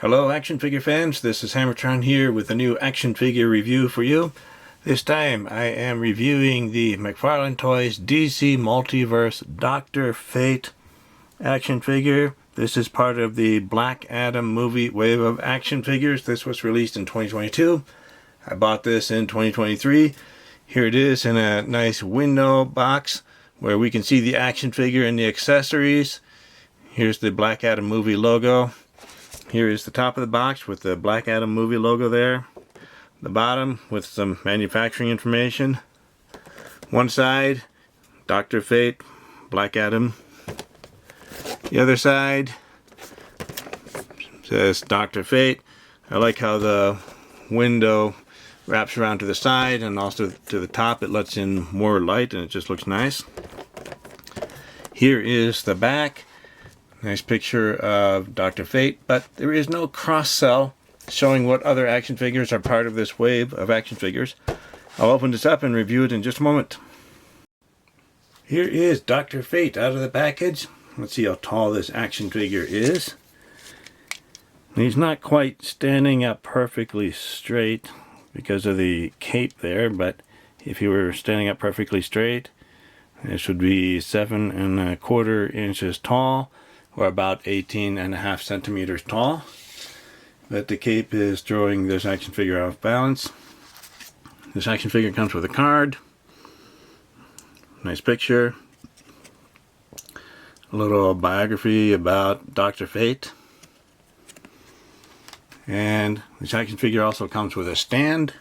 Hello action figure fans, this is HammerTron here with a new action figure review for you. This time I am reviewing the McFarlane Toys DC Multiverse Dr. Fate action figure. This is part of the Black Adam movie wave of action figures. This was released in 2022. I bought this in 2023. Here it is in a nice window box where we can see the action figure and the accessories. Here's the Black Adam movie logo. Here is the top of the box with the Black Adam movie logo there. The bottom with some manufacturing information. One side, Dr. Fate, Black Adam. The other side says Dr. Fate. I like how the window wraps around to the side and also to the top. It lets in more light and it just looks nice. Here is the back. Nice picture of Dr. Fate, but there is no cross-sell showing what other action figures are part of this wave of action figures. I'll open this up and review it in just a moment. Here is Dr. Fate out of the package. Let's see how tall this action figure is. He's not quite standing up perfectly straight because of the cape there, but if he were standing up perfectly straight, this would be 7¼ inches tall, or about 18½ centimeters tall. But the cape is throwing this action figure off balance. This action figure comes with a card. Nice picture. A little biography about Dr. Fate. And this action figure also comes with a stand.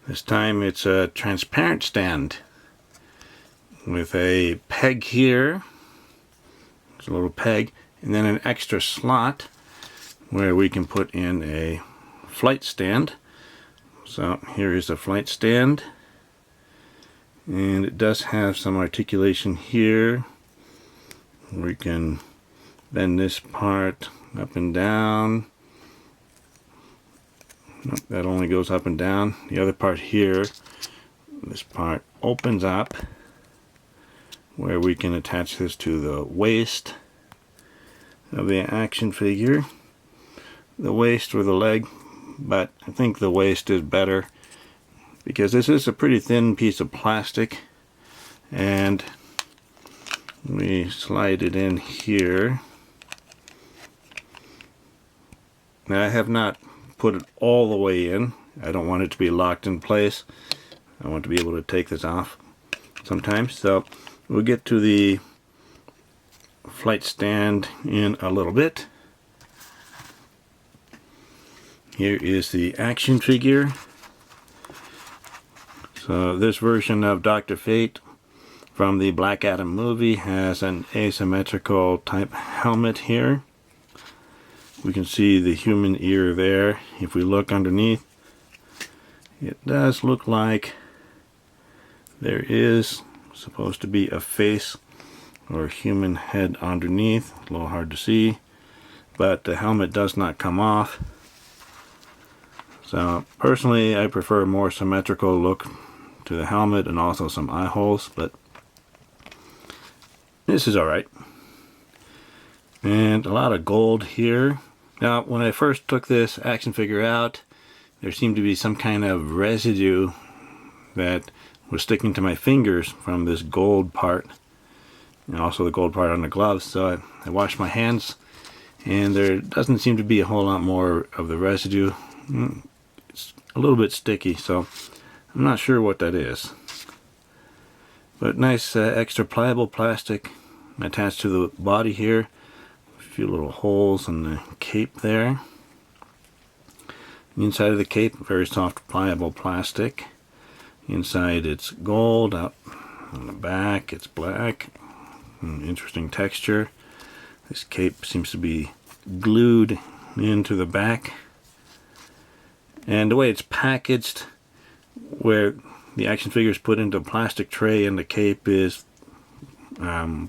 This time it's a transparent stand with a peg here. A little peg, and then an extra slot where we can put in a flight stand. So here is the flight stand, and it does have some articulation here. We can bend this part up and down. Nope, that only goes up and down. The other part here, this part opens up, where we can attach this to the waist of the action figure. The waist or the leg, but I think the waist is better because this is a pretty thin piece of plastic, and we slide it in here. Now I have not put it all the way in. I don't want it to be locked in place. I want to be able to take this off sometimes, so we'll get to the flight stand in a little bit. Here is the action figure. So this version of Dr. Fate from the Black Adam movie has an asymmetrical type helmet here. We can see the human ear there. If we look underneath, it does look like there is supposed to be a face or a human head underneath. A little hard to see, but the helmet does not come off. So personally I prefer a more symmetrical look to the helmet and also some eye holes, but this is alright. And a lot of gold here. Now when I first took this action figure out, there seemed to be some kind of residue that was sticking to my fingers from this gold part, and also the gold part on the gloves. So I washed my hands, and there doesn't seem to be a whole lot more of the residue. It's a little bit sticky, so I'm not sure what that is. But nice extra pliable plastic attached to the body here. A few little holes in the cape there. The inside of the cape, very soft pliable plastic. Inside it's gold, out on the back it's black. Interesting texture. This cape seems to be glued into the back. And the way it's packaged, where the action figure is put into a plastic tray and the cape is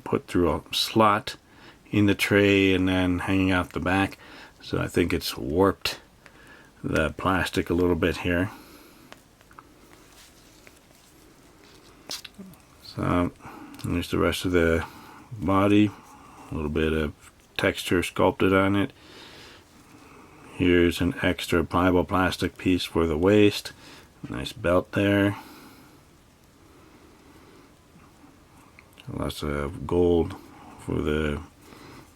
put through a slot in the tray and then hanging out the back. So I think it's warped the plastic a little bit here. So there's the rest of the body, a little bit of texture sculpted on it. Here's an extra pliable plastic piece for the waist. Nice belt there. Lots of gold for the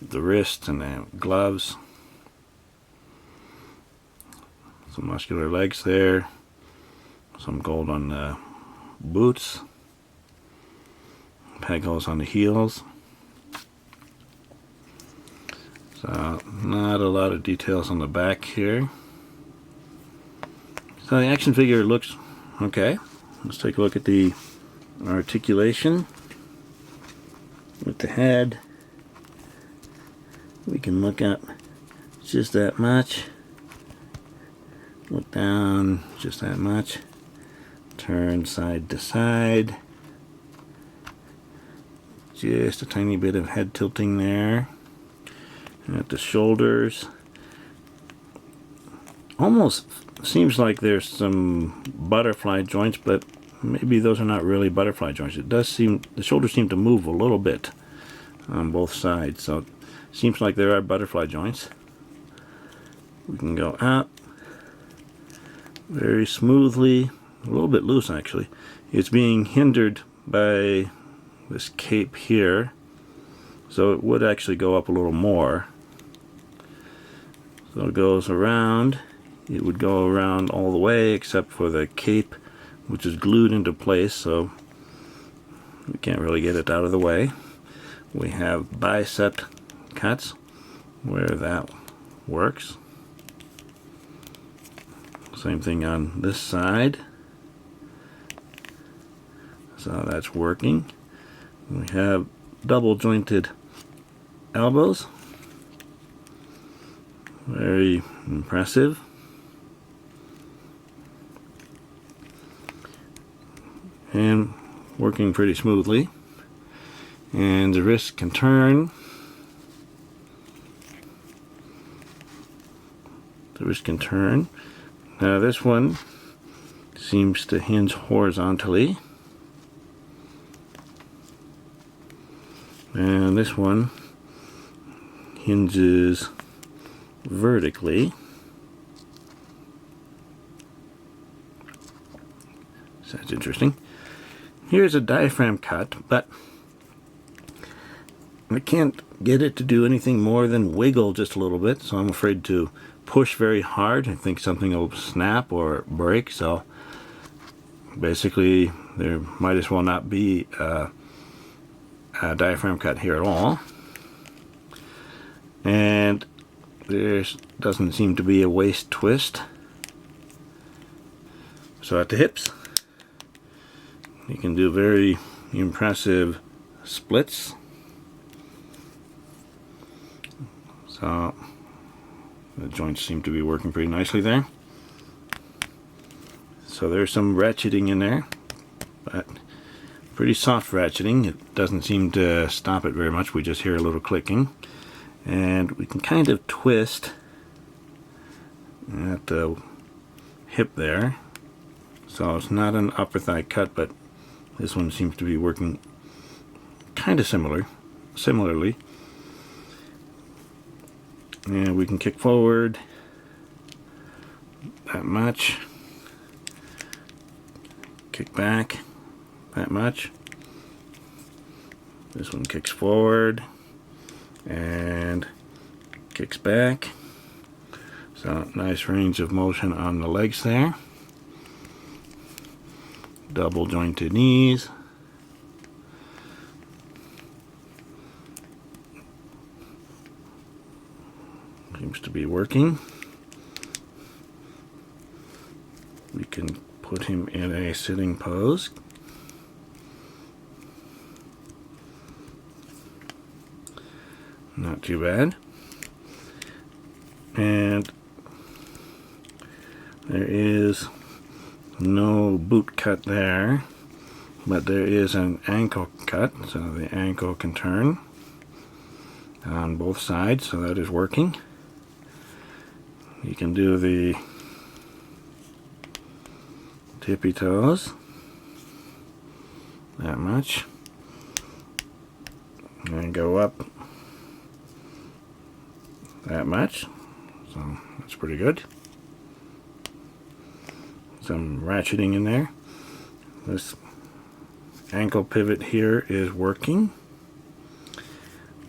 wrist and the gloves. Some muscular legs there. Some gold on the boots. Peg holes on the heels. So not a lot of details on the back here. So the action figure looks okay. Let's take a look at the articulation. With the head, we can look up just that much. Look down just that much. Turn side to side. Just a tiny bit of head tilting there. And at the shoulders, almost seems like there's some butterfly joints, but maybe those are not really butterfly joints. It does seem, the shoulders seem to move a little bit on both sides, so it seems like there are butterfly joints. We can go up very smoothly, a little bit loose actually. It's being hindered by this cape here, so it would actually go up a little more. So it goes around. It would go around all the way except for the cape, which is glued into place, so we can't really get it out of the way. We have bicep cuts where that works. Same thing on this side. So that's working. We have double jointed elbows. Very impressive. And working pretty smoothly. And the wrist can turn. The wrist can turn. Now this one seems to hinge horizontally. And this one hinges vertically. So that's interesting. Here's a diaphragm cut, but I can't get it to do anything more than wiggle just a little bit, so I'm afraid to push very hard. I think something will snap or break, so basically there might as well not be a diaphragm cut here at all. And there doesn't seem to be a waist twist. So at the hips, you can do very impressive splits. So the joints seem to be working pretty nicely there. So there's some ratcheting in there, but pretty soft ratcheting. It doesn't seem to stop it very much. We just hear a little clicking. And we can kind of twist at the hip there. So it's not an upper thigh cut, but this one seems to be working kind of similarly. And we can kick forward that much, kick back that much. This one kicks forward and kicks back. So nice range of motion on the legs there. Double jointed knees. Seems to be working. We can put him in a sitting pose. Not too bad. And there is no boot cut there, but there is an ankle cut, so the ankle can turn on both sides, so that is working. You can do the tippy toes, that much, and go up that much. So that's pretty good. Some ratcheting in there. This ankle pivot here is working,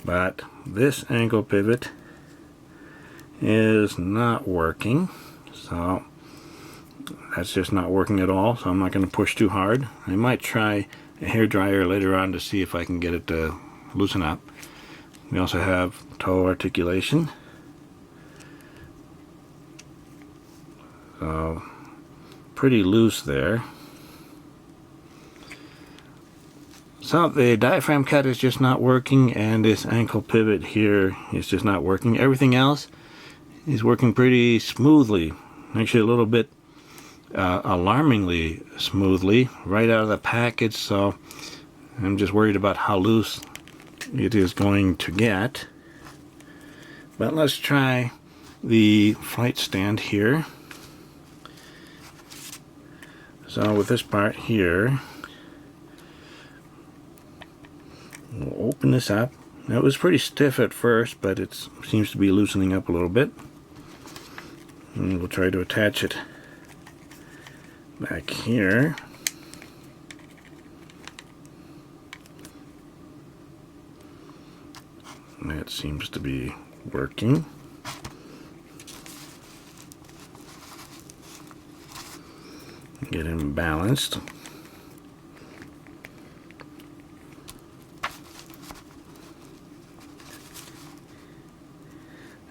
but this ankle pivot is not working, so that's just not working at all. So I'm not going to push too hard. I might try a hair dryer later on to see if I can get it to loosen up. We also have toe articulation, so pretty loose there. So the diaphragm cut is just not working, and this ankle pivot here is just not working. Everything else is working pretty smoothly, actually a little bit alarmingly smoothly right out of the package. So I'm just worried about how loose it is going to get. But let's try the flight stand here. So with this part here, we'll open this up. Now, it was pretty stiff at first, but it seems to be loosening up a little bit. And we'll try to attach it back here. That seems to be working. Get him balanced.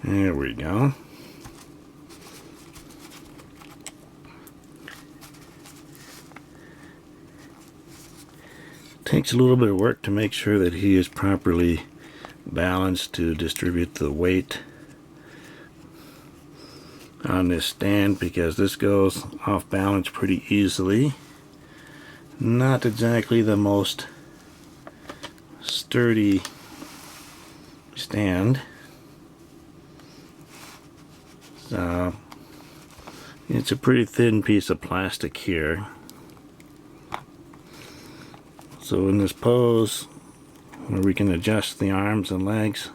There we go. Takes a little bit of work to make sure that he is properly balanced to distribute the weight on this stand, because this goes off balance pretty easily. Not exactly the most sturdy stand. So it's a pretty thin piece of plastic here. So in this pose where we can adjust the arms and legs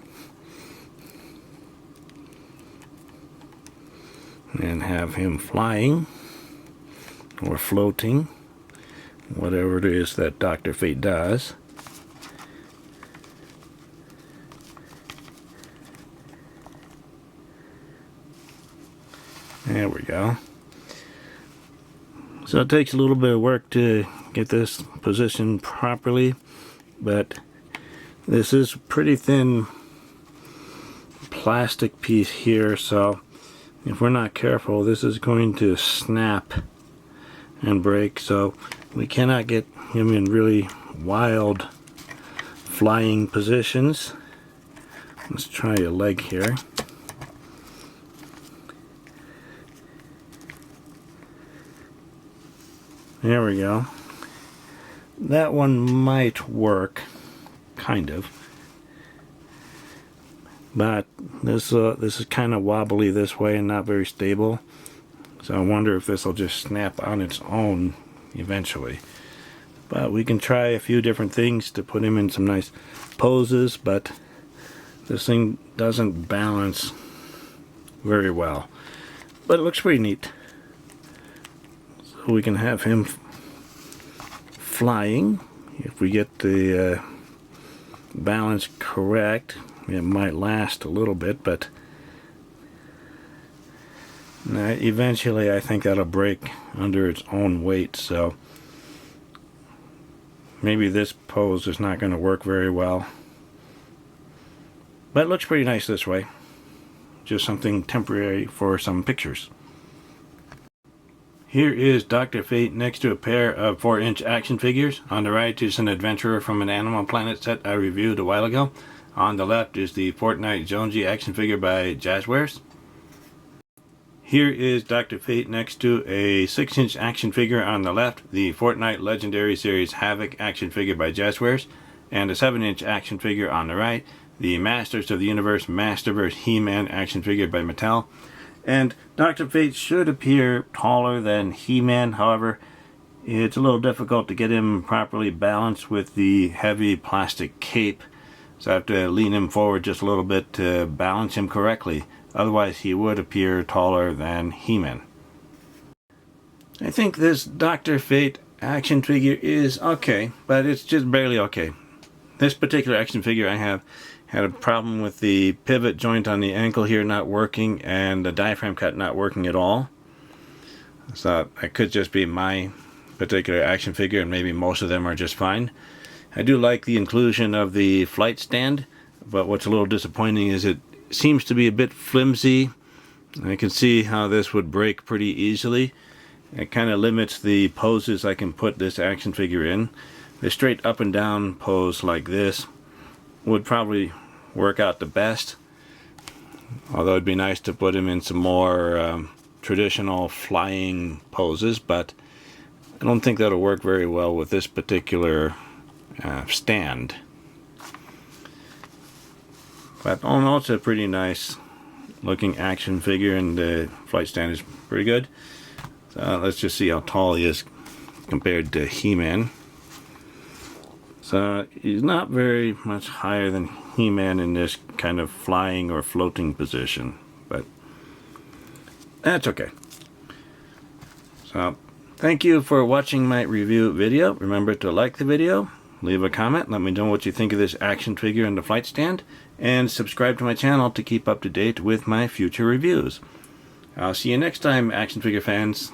and have him flying or floating, whatever it is that Dr. Fate does. There we go. So it takes a little bit of work to get this positioned properly, but this is pretty thin plastic piece here, so if we're not careful, this is going to snap and break. So we cannot get him in really wild flying positions. Let's try a leg here. There we go. That one might work, kind of. But this is kind of wobbly this way and not very stable. So I wonder if this will just snap on its own eventually. But we can try a few different things to put him in some nice poses, but this thing doesn't balance very well. But it looks pretty neat. So we can have him flying. If we get the balance correct, it might last a little bit, but eventually I think that'll break under its own weight. So maybe this pose is not going to work very well, but it looks pretty nice this way. Just something temporary for some pictures. Here is Dr. Fate next to a pair of 4-inch action figures. On the right is an adventurer from an Animal Planet set I reviewed a while ago. On the left is the Fortnite Jonesy action figure by Jazzwares. Here is Dr. Fate next to a 6-inch action figure on the left, the Fortnite Legendary Series Havoc action figure by Jazzwares, and a 7-inch action figure on the right, the Masters of the Universe Masterverse He-Man action figure by Mattel. And Dr. Fate should appear taller than He-Man, however, it's a little difficult to get him properly balanced with the heavy plastic cape. So I have to lean him forward just a little bit to balance him correctly. Otherwise he would appear taller than He-Man. I think this Dr. Fate action figure is okay, but it's just barely okay. This particular action figure I have had a problem with the pivot joint on the ankle here not working and the diaphragm cut not working at all. So it could just be my particular action figure, and maybe most of them are just fine. I do like the inclusion of the flight stand, but what's a little disappointing is it seems to be a bit flimsy. I can see how this would break pretty easily. It kind of limits the poses I can put this action figure in. The straight up and down pose like this would probably work out the best, although it'd be nice to put him in some more traditional flying poses, but I don't think that'll work very well with this particular stand. But all in all, it's a pretty nice looking action figure, and the flight stand is pretty good. So let's just see how tall he is compared to He-Man. So he's not very much higher than He-Man in this kind of flying or floating position, but that's okay. So thank you for watching my review video. Remember to like the video, leave a comment, let me know what you think of this action figure and the flight stand, and subscribe to my channel to keep up to date with my future reviews. I'll see you next time, action figure fans.